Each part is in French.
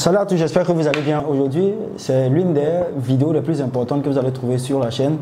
Salut à tous, j'espère que vous allez bien. Aujourd'hui, c'est l'une des vidéos les plus importantes que vous allez trouver sur la chaîne.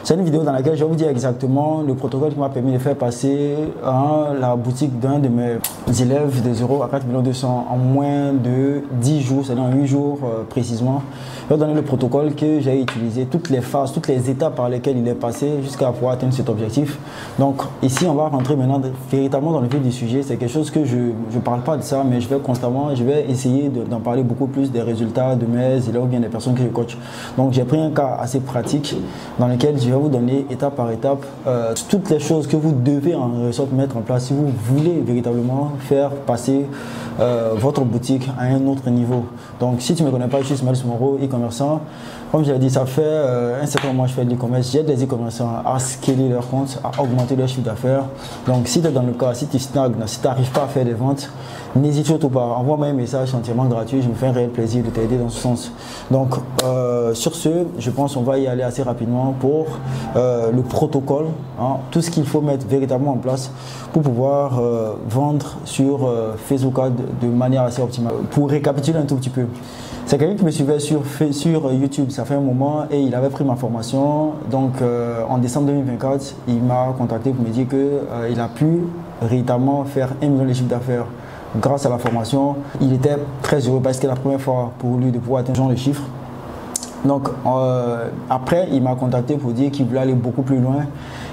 C'est une vidéo dans laquelle je vais vous dire exactement le protocole qui m'a permis de faire passer la boutique d'un de mes élèves de 0 à 4 200 000 en moins de 10 jours, c'est-à-dire en 8 jours précisément. Je vais vous donner le protocole que j'ai utilisé, toutes les phases, toutes les étapes par lesquelles il est passé jusqu'à pouvoir atteindre cet objectif. Donc ici, on va rentrer maintenant véritablement dans le vif du sujet. C'est quelque chose que je ne parle pas de ça, mais je vais essayer d'en parler beaucoup plus des résultats de mes élèves ou bien des personnes que je coach. Donc j'ai pris un cas assez pratique dans lequel je vais vous donner étape par étape toutes les choses que vous devez en sorte mettre en place si vous voulez véritablement faire passer votre boutique à un autre niveau. Donc si tu ne me connais pas, je suis Ismaël Soumoro, e-commerçant. Comme je l'ai dit, ça fait un certain moment que je fais de l'e-commerce. J'aide les e-commerçants à scaler leur compte, à augmenter leur chiffre d'affaires. Donc si tu es dans le cas, si tu stagnes, si tu n'arrives pas à faire des ventes, n'hésite surtout pas. Envoie-moi un message entièrement gratuit. Je me fais un réel plaisir de t'aider dans ce sens. Donc sur ce, je pense qu'on va y aller assez rapidement pour le protocole, tout ce qu'il faut mettre véritablement en place pour pouvoir vendre sur Facebook Ads de manière assez optimale. Pour récapituler un tout petit peu, c'est quelqu'un qui me suivait sur YouTube, ça fait un moment, et il avait pris ma formation. Donc en décembre 2024, il m'a contacté pour me dire qu'il a pu véritablement faire 1 million de chiffre d'affaires grâce à la formation. Il était très heureux parce que c'était la première fois pour lui de pouvoir atteindre ce genre de chiffres. Donc après, il m'a contacté pour dire qu'il voulait aller beaucoup plus loin.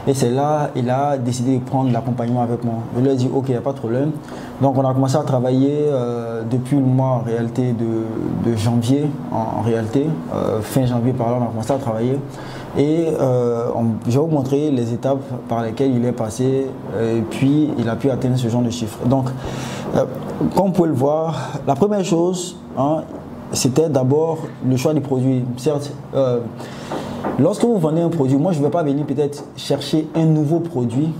Et c'est là qu'il a décidé de prendre l'accompagnement avec moi. Je lui ai dit, ok, il n'y a pas de problème. Donc on a commencé à travailler depuis le mois en réalité de janvier, en réalité, fin janvier par là, on a commencé à travailler. Et je vais vous montrer les étapes par lesquelles il est passé et puis il a pu atteindre ce genre de chiffres. Donc, comme vous pouvez le voir, la première chose, c'était d'abord le choix du produit. Certes, lorsque vous vendez un produit, moi je ne vais pas venir peut-être chercher un nouveau produit.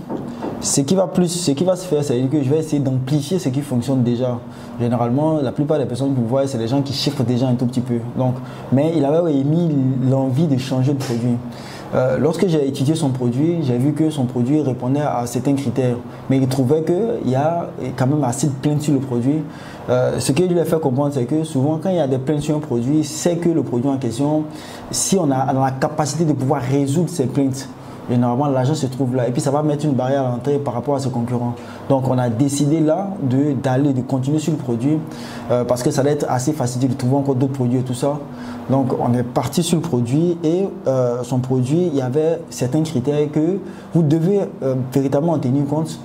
Ce qui va se faire, c'est que je vais essayer d'amplifier ce qui fonctionne déjà. Généralement, la plupart des personnes qui me voient, c'est les gens qui chiffrent déjà un tout petit peu. Donc, mais il avait émis l'envie de changer de produit. Lorsque j'ai étudié son produit, j'ai vu que son produit répondait à certains critères. Mais il trouvait qu'il y a quand même assez de plaintes sur le produit. Ce que je lui ai fait comprendre, c'est que souvent, quand il y a des plaintes sur un produit, c'est que le produit en question, si on a la capacité de pouvoir résoudre ces plaintes, généralement, l'argent se trouve là. Et puis, ça va mettre une barrière à l'entrée par rapport à ses concurrents. Donc, on a décidé là de continuer sur le produit parce que ça va être assez facile de trouver encore d'autres produits et tout ça. Donc, on est parti sur le produit et son produit, il y avait certains critères que vous devez véritablement en tenir compte.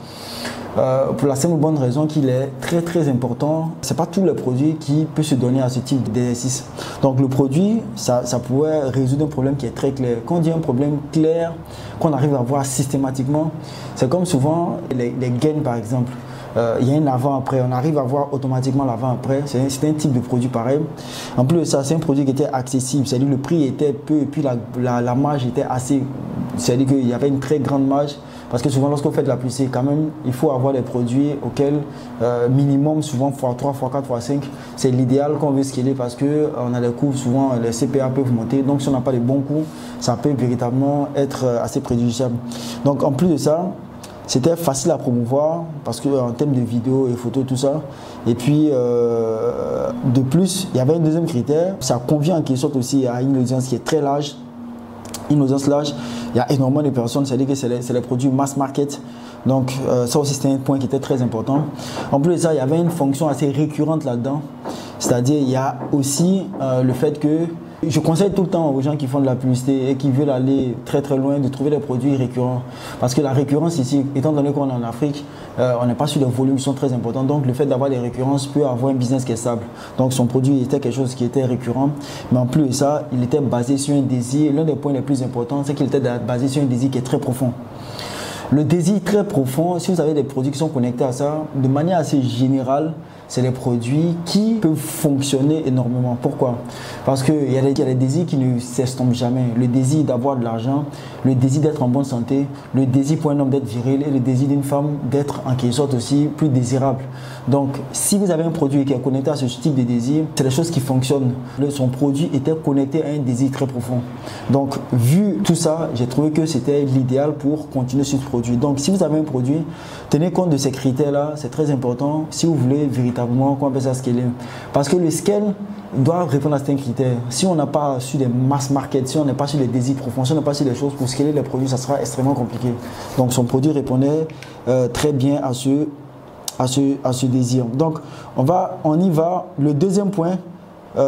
Pour la simple bonne raison qu'il est très important. Ce n'est pas tous les produits qui peuvent se donner à ce type d'exercice. Donc le produit, ça pourrait résoudre un problème qui est très clair. Quand on dit un problème clair, qu'on arrive à voir systématiquement, c'est comme souvent les gains par exemple. Il y a un avant-après, on arrive à voir automatiquement l'avant-après. C'est un type de produit pareil. En plus de ça, c'est un produit qui était accessible, c'est-à-dire le prix était peu et puis la marge était assez, c'est-à-dire qu'il y avait une très grande marge. Parce que souvent, lorsque vous faites la publicité, quand même, il faut avoir des produits auxquels minimum, souvent x3, x4, x5, c'est l'idéal qu'on veut scaler parce qu'on a des coûts, souvent les CPA peuvent monter. Donc, si on n'a pas les bons coûts, ça peut véritablement être assez préjudiciable. Donc, en plus de ça, c'était facile à promouvoir parce qu'en termes de vidéos et photos, tout ça. Et puis, de plus, il y avait un deuxième critère. Ça convient en quelque sorte aussi à une audience qui est très large. Une audience large, il y a énormément de personnes, c'est-à-dire que c'est les produits mass market. Donc, ça aussi, c'était un point qui était très important. En plus de ça, il y avait une fonction assez récurrente là-dedans. C'est-à-dire, il y a aussi le fait que je conseille tout le temps aux gens qui font de la publicité et qui veulent aller très loin de trouver des produits récurrents. Parce que la récurrence ici, étant donné qu'on est en Afrique, on n'est pas sur des volumes qui sont très importants. Donc le fait d'avoir des récurrences peut avoir un business qui est stable. Donc son produit était quelque chose qui était récurrent. Mais en plus de ça, il était basé sur un désir. L'un des points les plus importants, c'est qu'il était basé sur un désir qui est très profond. Le désir très profond, si vous avez des produits qui sont connectés à ça, de manière assez générale, c'est des produits qui peuvent fonctionner énormément. Pourquoi? Parce qu'il y a des désirs qui ne s'estompent jamais. Le désir d'avoir de l'argent, le désir d'être en bonne santé, le désir pour un homme d'être viril et le désir d'une femme d'être en quelque sorte aussi plus désirable. Donc, si vous avez un produit qui est connecté à ce type de désir, c'est des choses qui fonctionnent. Son produit était connecté à un désir très profond. Donc, vu tout ça, j'ai trouvé que c'était l'idéal pour continuer sur ce produit. Donc, si vous avez un produit, tenez compte de ces critères-là, c'est très important. Si vous voulez véritablement véritablement, qu'on appelle ça scaler. Parce que le scale doit répondre à certains critères. Si on n'a pas su des mass market, si on n'est pas sur les désirs profonds, si on n'a pas sur les choses pour scaler les produits, ça sera extrêmement compliqué. Donc son produit répondait très bien à ce désir. Donc on y va. Le deuxième point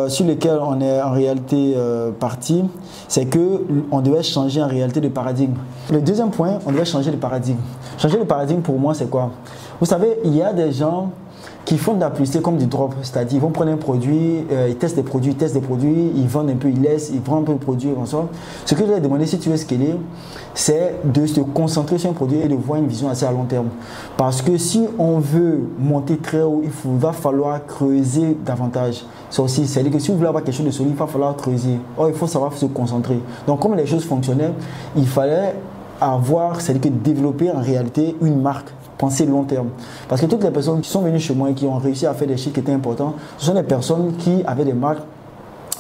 sur lequel on est en réalité parti, c'est qu'on devait changer en réalité de paradigme. Le deuxième point, on devait changer de paradigme. Changer de paradigme pour moi, c'est quoi? Vous savez, il y a des gens qui font de la publicité comme du drop, c'est-à-dire ils vont prendre un produit, ils testent des produits, ils vendent un peu, ils laissent, ils vendent un peu de produits, comme ça. Ce que je vais demander si tu veux scaler, c'est de se concentrer sur un produit et de voir une vision assez à long terme. Parce que si on veut monter très haut, il va falloir creuser davantage. Ça aussi, c'est-à-dire que si vous voulez avoir quelque chose de solide, il va falloir creuser. Or, il faut savoir se concentrer. Donc, comme les choses fonctionnaient, il fallait c'est-à-dire que développer en réalité une marque. Penser long terme. Parce que toutes les personnes qui sont venues chez moi et qui ont réussi à faire des chiffres qui étaient importants, ce sont des personnes qui avaient des marques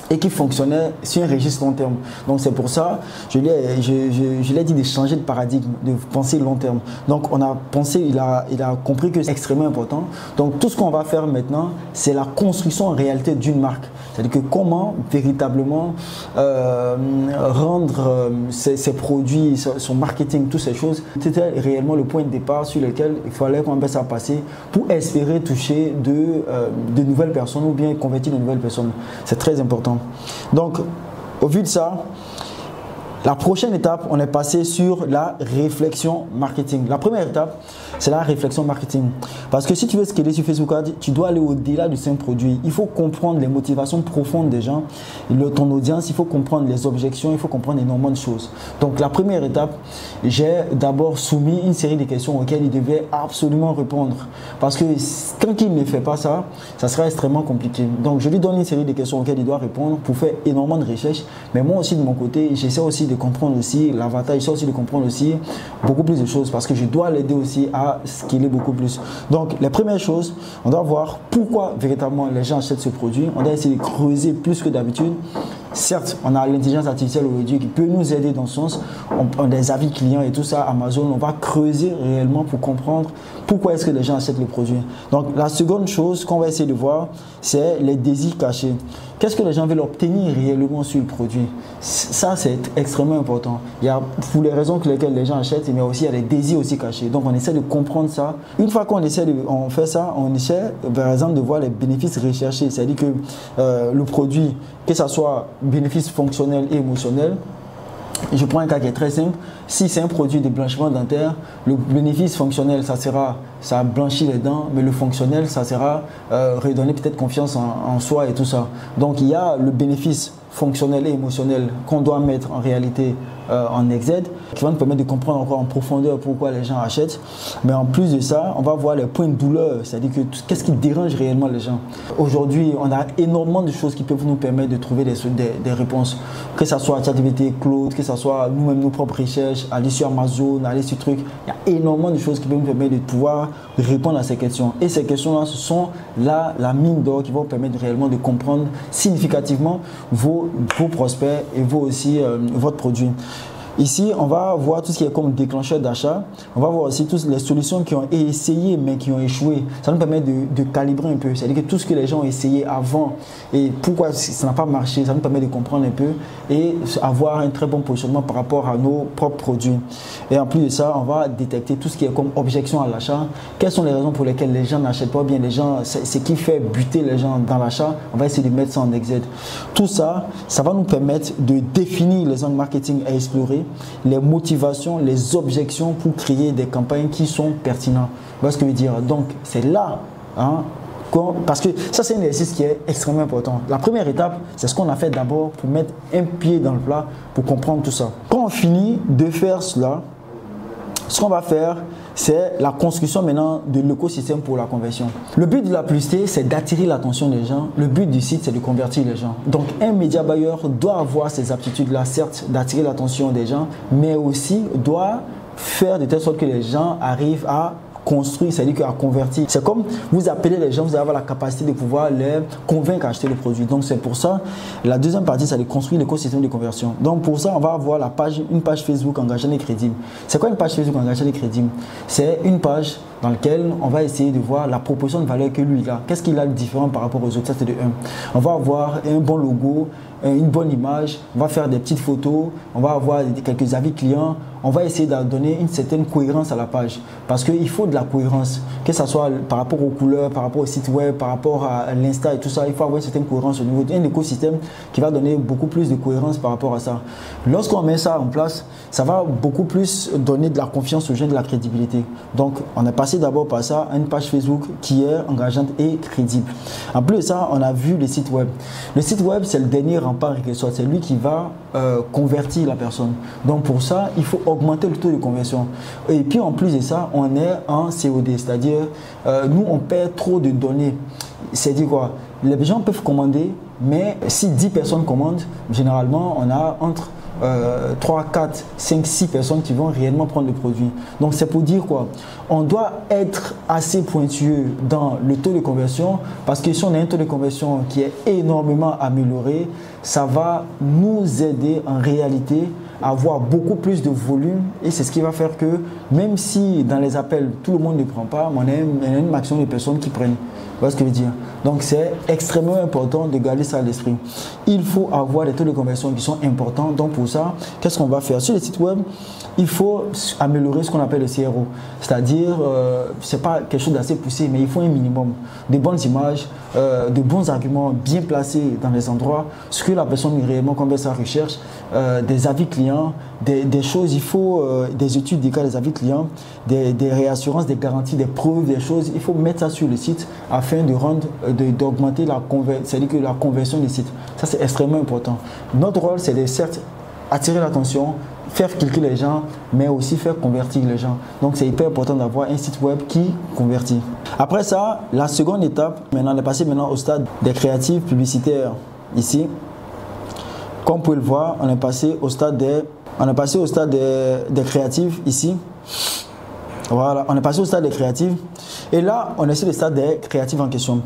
et qui fonctionnaient sur un registre long terme. Donc c'est pour ça, je lui ai dit de changer de paradigme, de penser long terme. Donc on a pensé, il a compris que c'est extrêmement important. Donc tout ce qu'on va faire maintenant, c'est la construction en réalité d'une marque. C'est-à-dire que comment véritablement rendre ses produits, son marketing, toutes ces choses, c'était réellement le point de départ sur lequel il fallait qu'on puisse passer pour espérer toucher de nouvelles personnes ou bien convertir de nouvelles personnes. C'est très important. Donc, au vu de ça, la prochaine étape, on est passé sur la réflexion marketing. La première étape, c'est la réflexion marketing. Parce que si tu veux scaler sur Facebook Ads, tu dois aller au-delà du simple produit. Il faut comprendre les motivations profondes des gens, ton audience, il faut comprendre les objections, il faut comprendre énormément de choses. Donc la première étape, j'ai d'abord soumis une série de questions auxquelles il devait absolument répondre. Parce que quand il ne fait pas ça, ça sera extrêmement compliqué. Donc je lui donne une série de questions auxquelles il doit répondre pour faire énormément de recherches. Mais moi aussi de mon côté, j'essaie aussi de comprendre aussi l'avatar, j'essaie aussi de comprendre aussi beaucoup plus de choses parce que je dois l'aider aussi à scaler beaucoup plus. Donc les premières choses, on doit voir pourquoi véritablement les gens achètent ce produit. On doit essayer de creuser plus que d'habitude. Certes, on a l'intelligence artificielle aujourd'hui qui peut nous aider dans ce sens. On a des avis clients et tout ça, Amazon, on va creuser réellement pour comprendre pourquoi est-ce que les gens achètent le produit. Donc la seconde chose qu'on va essayer de voir, c'est les désirs cachés. Qu'est-ce que les gens veulent obtenir réellement sur le produit? Ça, c'est extrêmement important. Il y a pour les raisons pour lesquelles les gens achètent, mais aussi il y a des désirs aussi cachés. Donc on essaie de comprendre ça. Une fois qu'on fait ça, on essaie par exemple de voir les bénéfices recherchés. C'est-à-dire que le produit, que ce soit bénéfices fonctionnels et émotionnels, je prends un cas qui est très simple. Si c'est un produit de blanchiment dentaire, le bénéfice fonctionnel, ça blanchit les dents, mais le fonctionnel, ça sera redonner peut-être confiance en soi et tout ça. Donc il y a le bénéfice fonctionnel et émotionnel qu'on doit mettre en réalité en exergue, qui va nous permettre de comprendre encore en profondeur pourquoi les gens achètent. Mais en plus de ça, on va voir les points de douleur, c'est-à-dire que qu'est-ce qui dérange réellement les gens. Aujourd'hui, on a énormément de choses qui peuvent nous permettre de trouver des réponses, que ce soit ChatGPT, Claude, que ce soit nous-mêmes nos propres recherches, aller sur Amazon, aller sur trucs. Il y a énormément de choses qui peuvent nous permettre de pouvoir répondre à ces questions. Et ces questions-là, ce sont la mine d'or qui vont permettre réellement de comprendre significativement vos prospects et vous aussi votre produit. Ici, on va voir tout ce qui est comme déclencheur d'achat. On va voir aussi toutes les solutions qui ont essayé mais qui ont échoué. Ça nous permet de calibrer un peu. C'est-à-dire que tout ce que les gens ont essayé avant et pourquoi ça n'a pas marché, ça nous permet de comprendre un peu et avoir un très bon positionnement par rapport à nos propres produits. Et en plus de ça, on va détecter tout ce qui est comme objection à l'achat. Quelles sont les raisons pour lesquelles les gens n'achètent pas bien, les gens, ce qui fait buter les gens dans l'achat. On va essayer de mettre ça en exergue. Tout ça, ça va nous permettre de définir les angles marketing à explorer, les motivations, les objections pour créer des campagnes qui sont pertinentes. Vous voyez ce que je veux dire? Donc, c'est là, parce que ça, c'est un exercice qui est extrêmement important. La première étape, c'est ce qu'on a fait d'abord pour mettre un pied dans le plat, pour comprendre tout ça. Quand on finit de faire cela, ce qu'on va faire, c'est la construction maintenant de l'écosystème pour la conversion. Le but de la publicité, c'est d'attirer l'attention des gens. Le but du site, c'est de convertir les gens. Donc, un média buyer doit avoir ces aptitudes-là, certes, d'attirer l'attention des gens, mais aussi doit faire de telle sorte que les gens arrivent à construire, c'est-à-dire à convertir. C'est comme vous appelez les gens, vous allez avoir la capacité de pouvoir les convaincre à acheter le produit. Donc c'est pour ça, la deuxième partie, c'est de construire l'écosystème de conversion. Donc pour ça, on va avoir une page Facebook engagée et crédible. C'est quoi une page Facebook engagée et crédible? C'est une page dans lequel on va essayer de voir la proposition de valeur que lui il a. Qu'est-ce qu'il a de différent par rapport aux autres? Ça, c'est de 1. On va avoir un bon logo, une bonne image, on va faire des petites photos, on va avoir quelques avis clients, on va essayer de donner une certaine cohérence à la page. Parce qu'il faut de la cohérence, que ce soit par rapport aux couleurs, par rapport au site web, par rapport à l'Insta et tout ça. Il faut avoir une certaine cohérence au niveau d'un écosystème qui va donner beaucoup plus de cohérence par rapport à ça. Lorsqu'on met ça en place, ça va beaucoup plus donner de la confiance aux gens, de la crédibilité. Donc, on est passé d'abord par ça à une page Facebook qui est engageante et crédible. En plus de ça, on a vu le site web. Le site web, c'est le dernier rempart, c'est lui qui va convertir la personne. Donc, pour ça, il faut augmenter le taux de conversion. Et puis, en plus de ça, on est en COD, c'est-à-dire, nous, on perd trop de données. C'est-à-dire quoi? Les gens peuvent commander, mais si 10 personnes commandent, généralement, on a entre 3, 4, 5, 6 personnes qui vont réellement prendre le produit. Donc c'est pour dire quoi? On doit être assez pointueux dans le taux de conversion, parce que si on a un taux de conversion qui est énormément amélioré, ça va nous aider en réalité à avoir beaucoup plus de volume, et c'est ce qui va faire que même si dans les appels tout le monde ne prend pas, on a une maximum de personnes qui prennent. Vous voyez ce que je veux dire? Donc c'est extrêmement important de garder ça à l'esprit. Il faut avoir des taux de conversion qui sont importants. Donc pour ça, qu'est-ce qu'on va faire? Sur les sites web, il faut améliorer ce qu'on appelle le CRO. C'est-à-dire, ce n'est pas quelque chose d'assez poussé, mais il faut un minimum. De bonnes images, de bons arguments bien placés dans les endroits, ce que la personne réellement combien sa recherche, des avis clients, des choses, il faut des études des cas des avis clients, des réassurances, des garanties, des preuves, des choses. Il faut mettre ça sur le site afin de rendre, d'augmenter la conversion des sites. Ça, c'est extrêmement important. Notre rôle, c'est de certes attirer l'attention, faire cliquer les gens, mais aussi faire convertir les gens. Donc, c'est hyper important d'avoir un site web qui convertit. Après ça, la seconde étape, maintenant, on est passé maintenant au stade des créatifs publicitaires. Ici, comme vous pouvez le voir, on est passé au stade des créatifs ici. Voilà, on est passé au stade des créatifs. Et là, on est sur le stade des créatifs en question.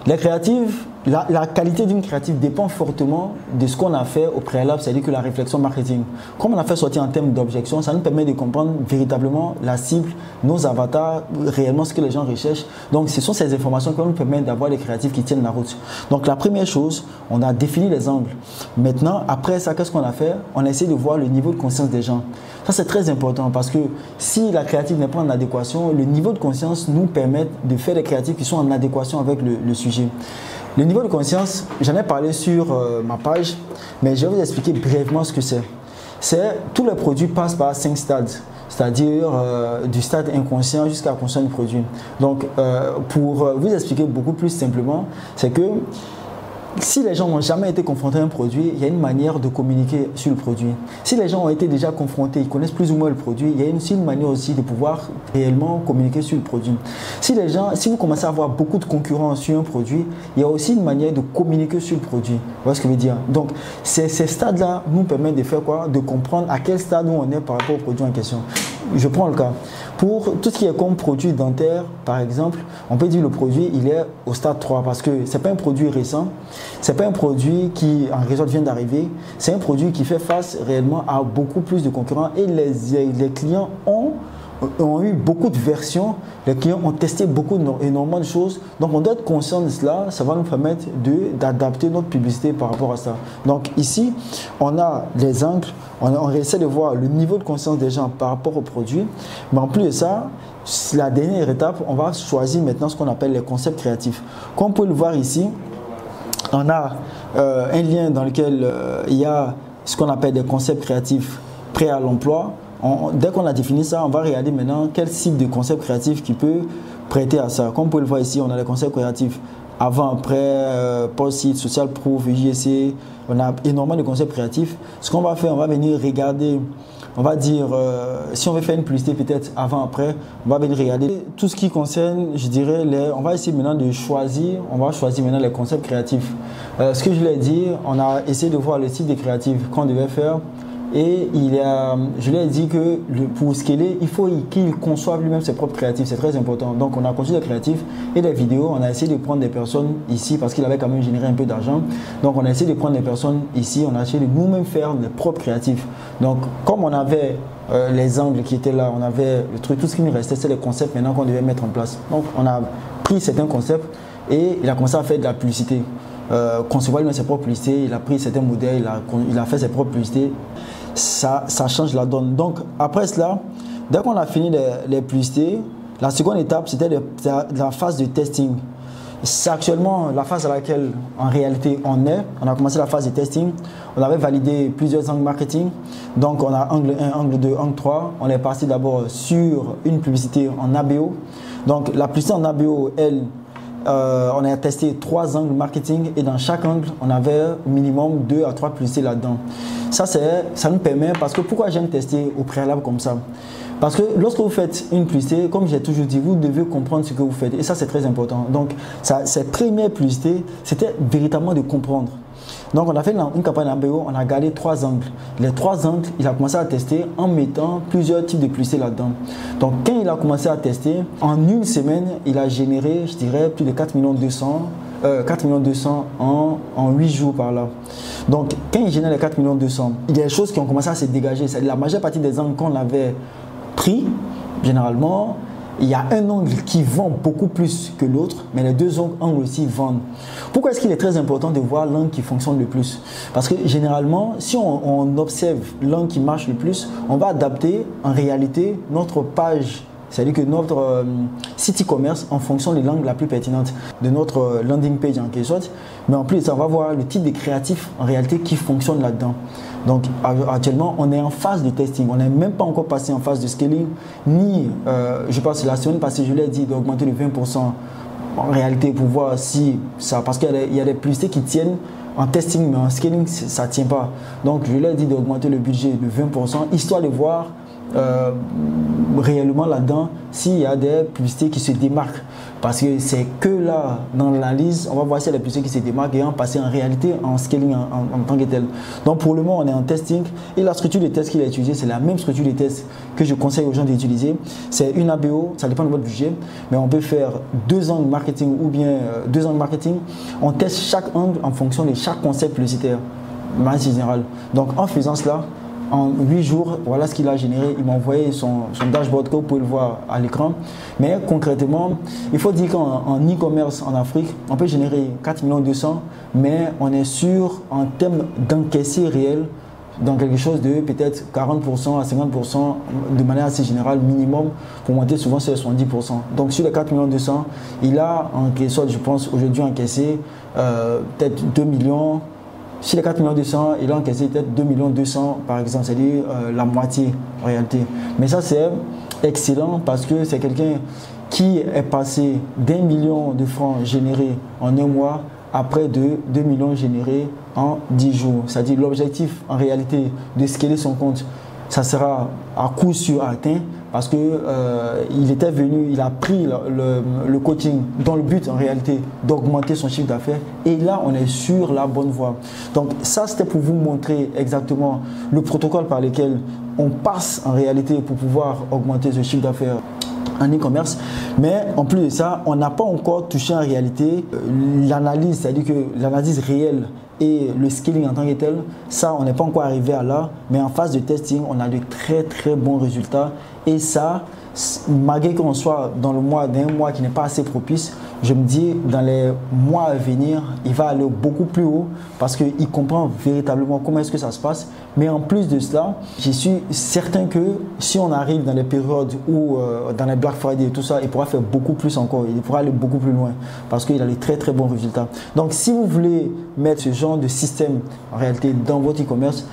Les créatifs, la qualité d'une créative dépend fortement de ce qu'on a fait au préalable, c'est-à-dire que la réflexion marketing. Comme on a fait sortir en termes d'objection, ça nous permet de comprendre véritablement la cible, nos avatars, réellement ce que les gens recherchent. Donc, ce sont ces informations qui vont nous permettre d'avoir des créatifs qui tiennent la route. Donc, la première chose, on a défini les angles. Maintenant, après ça, qu'est-ce qu'on a fait? On a essayé de voir le niveau de conscience des gens. Ça, c'est très important parce que si la créative n'est pas en adéquation, le niveau de conscience nous permet de faire des créatifs qui sont en adéquation avec le sujet. Le niveau de conscience, j'en ai parlé sur ma page, mais je vais vous expliquer brièvement ce que c'est. Tous les produits passent par 5 stades, c'est-à-dire du stade inconscient jusqu'à la conscience du produit. Donc, pour vous expliquer beaucoup plus simplement, c'est que si les gens n'ont jamais été confrontés à un produit, il y a une manière de communiquer sur le produit. Si les gens ont été déjà confrontés, ils connaissent plus ou moins le produit, il y a une manière aussi de pouvoir réellement communiquer sur le produit. Si vous commencez à avoir beaucoup de concurrents sur un produit, il y a aussi une manière de communiquer sur le produit. Vous voyez ce que je veux dire? Donc, ces stades-là nous permettent de faire quoi? De comprendre à quel stade où on est par rapport au produit en question. Je prends le cas. Pour tout ce qui est comme produit dentaire, par exemple, on peut dire le produit il est au stade 3 parce que ce n'est pas un produit récent, ce n'est pas un produit qui en réseau vient d'arriver, c'est un produit qui fait face réellement à beaucoup plus de concurrents et les clients ont eu beaucoup de versions, les clients ont testé énormément de choses. Donc, on doit être conscient de cela. Ça va nous permettre d'adapter notre publicité par rapport à ça. Donc, ici, on a les angles. On essaie de voir le niveau de conscience des gens par rapport au produit. Mais en plus de ça, la dernière étape, on va choisir maintenant ce qu'on appelle les concepts créatifs. Comme vous pouvez le voir ici, on a un lien dans lequel il y a ce qu'on appelle des concepts créatifs prêts à l'emploi. Dès qu'on a défini ça, on va regarder maintenant quel type de concept créatif qui peut prêter à ça. Comme vous pouvez le voir ici, on a les concepts créatifs avant, après, post-it, social proof, JSC. On a énormément de concepts créatifs. Ce qu'on va faire, on va venir regarder, on va dire, si on veut faire une publicité peut-être avant, après, on va venir regarder tout ce qui concerne, je dirais, on va essayer maintenant de choisir, on va choisir maintenant les concepts créatifs. Ce que je voulais dire, on a essayé de voir le type de créatifs qu'on devait faire. Et je lui ai dit que pour scaler, il faut qu'il conçoive lui-même ses propres créatifs. C'est très important. Donc, on a conçu des créatifs et des vidéos. On a essayé de prendre des personnes ici parce qu'il avait quand même généré un peu d'argent. Donc, on a essayé de prendre des personnes ici. On a essayé de nous-mêmes faire nos propres créatifs. Donc, comme on avait les angles qui étaient là, on avait le truc, tout ce qui nous restait, c'est les concepts maintenant qu'on devait mettre en place. Donc on a pris certains concepts et il a commencé à faire de la publicité. Concevoir lui-même ses propres publicités, il a pris certains modèles, il a fait ses propres publicités. Ça change la donne. Donc après cela, dès qu'on a fini les publicités, la seconde étape c'était la phase de testing. C'est actuellement la phase à laquelle en réalité on est. On a commencé la phase de testing, on avait validé plusieurs angles marketing. Donc on a angle 1, angle 2, angle 3. On est parti d'abord sur une publicité en ABO. Donc la publicité en ABO, elle, on a testé 3 angles marketing et dans chaque angle, on avait minimum 2 à 3 publicités là-dedans. Ça nous permet, parce que pourquoi j'aime tester au préalable comme ça? Parce que lorsque vous faites une publicité, comme j'ai toujours dit, vous devez comprendre ce que vous faites et ça c'est très important. Donc cette première publicité, c'était véritablement de comprendre. Donc on a fait une campagne ABO, on a gardé 3 angles. Les 3 angles, il a commencé à tester en mettant plusieurs types de publicités là-dedans. Donc quand il a commencé à tester, en une semaine, il a généré, je dirais, plus de 4 200 000 en 8 jours par là. Donc quand il génère les 4 200 000, il y a des choses qui ont commencé à se dégager. C'est la majeure partie des angles qu'on avait pris, généralement, il y a un angle qui vend beaucoup plus que l'autre, mais les 2 angles aussi vendent. Pourquoi est-ce qu'il est très important de voir l'angle qui fonctionne le plus? Parce que généralement, si on observe l'angle qui marche le plus, on va adapter en réalité notre page, c'est-à-dire que notre site e-commerce en fonction de l'angle la plus pertinente de notre landing page en quelque sorte. Mais en plus de ça, on va voir le type de créatif en réalité qui fonctionne là-dedans. Donc actuellement, on est en phase de testing. On n'est même pas encore passé en phase de scaling, ni, je pense, la semaine passée, je l'ai dit, d'augmenter de 20% en réalité pour voir si ça, parce qu'il y a des publicités qui tiennent en testing, mais en scaling, ça ne tient pas. Donc je l'ai dit d'augmenter le budget de 20%, histoire de voir réellement là-dedans s'il y a des publicités qui se démarquent, parce que c'est que là dans l'analyse on va voir s'il y a des publicités qui se démarquent et en passer en réalité en scaling en tant que tel. Donc pour le moment on est en testing et la structure de test qu'il a utilisée c'est la même structure de test que je conseille aux gens d'utiliser. C'est une ABO, ça dépend de votre budget, mais on peut faire 2 angles marketing ou bien 2 angles marketing. On teste chaque angle en fonction de chaque concept publicitaire de manière générale. Donc en faisant cela, en 8 jours, voilà ce qu'il a généré. Il m'a envoyé son dashboard que vous pouvez le voir à l'écran. Mais concrètement, il faut dire qu'en e-commerce en Afrique, on peut générer 4 200 000, mais on est sûr en termes d'encaissé réel dans quelque chose de peut-être 40% à 50% de manière assez générale minimum pour monter souvent sur 70%. Donc sur les 4 200 000, il a en quelque sorte, je pense, aujourd'hui encaissé peut-être 2 millions. Si les 4 200 000, il a encaissé peut-être 2 200 000 par exemple, c'est-à-dire la moitié en réalité. Mais ça c'est excellent parce que c'est quelqu'un qui est passé d'1 million de francs générés en un mois à près de 2 millions générés en 10 jours. C'est-à-dire l'objectif en réalité de scaler son compte, ça sera à coup sûr atteint parce que il a pris le coaching dans le but en réalité d'augmenter son chiffre d'affaires et là on est sur la bonne voie. Donc ça c'était pour vous montrer exactement le protocole par lequel on passe en réalité pour pouvoir augmenter ce chiffre d'affaires en e-commerce. Mais en plus de ça, on n'a pas encore touché en réalité l'analyse, c'est-à-dire que l'analyse réelle et le scaling en tant que tel, ça on n'est pas encore arrivé à là, mais en phase de testing, on a de très bons résultats et ça, malgré qu'on soit dans le mois d'un mois qui n'est pas assez propice, je me dis dans les mois à venir, il va aller beaucoup plus haut parce qu'il comprend véritablement comment est-ce que ça se passe. Mais en plus de cela, je suis certain que si on arrive dans les périodes où dans les Black Friday et tout ça, il pourra faire beaucoup plus encore, il pourra aller beaucoup plus loin parce qu'il a de très bons résultats. Donc si vous voulez mettre ce genre de système en réalité dans votre e-commerce,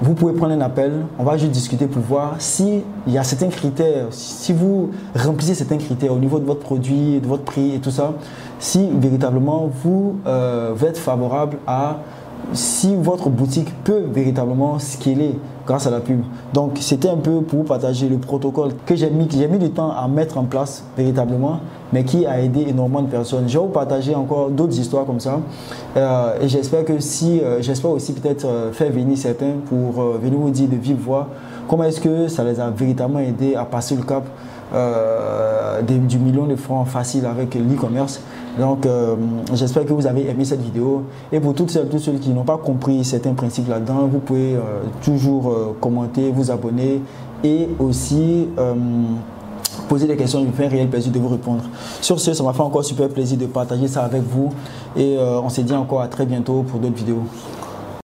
vous pouvez prendre un appel, on va juste discuter pour voir s'il y a certains critères, si vous remplissez certains critères au niveau de votre produit, de votre prix et tout ça, si véritablement vous êtes favorable à si votre boutique peut véritablement scaler grâce à la pub. Donc c'était un peu pour vous partager le protocole que j'ai mis du temps à mettre en place véritablement, mais qui a aidé énormément de personnes. Je vais vous partager encore d'autres histoires comme ça et j'espère que j'espère aussi peut-être faire venir certains pour venir vous dire de vive voix comment est-ce que ça les a véritablement aidé à passer le cap du million de francs facile avec l'e-commerce. Donc, j'espère que vous avez aimé cette vidéo. Et pour toutes celles, tous ceux qui n'ont pas compris certains principes là-dedans, vous pouvez toujours commenter, vous abonner et aussi poser des questions. Il me fait un réel plaisir de vous répondre. Sur ce, ça m'a fait encore super plaisir de partager ça avec vous. Et on se dit encore à très bientôt pour d'autres vidéos.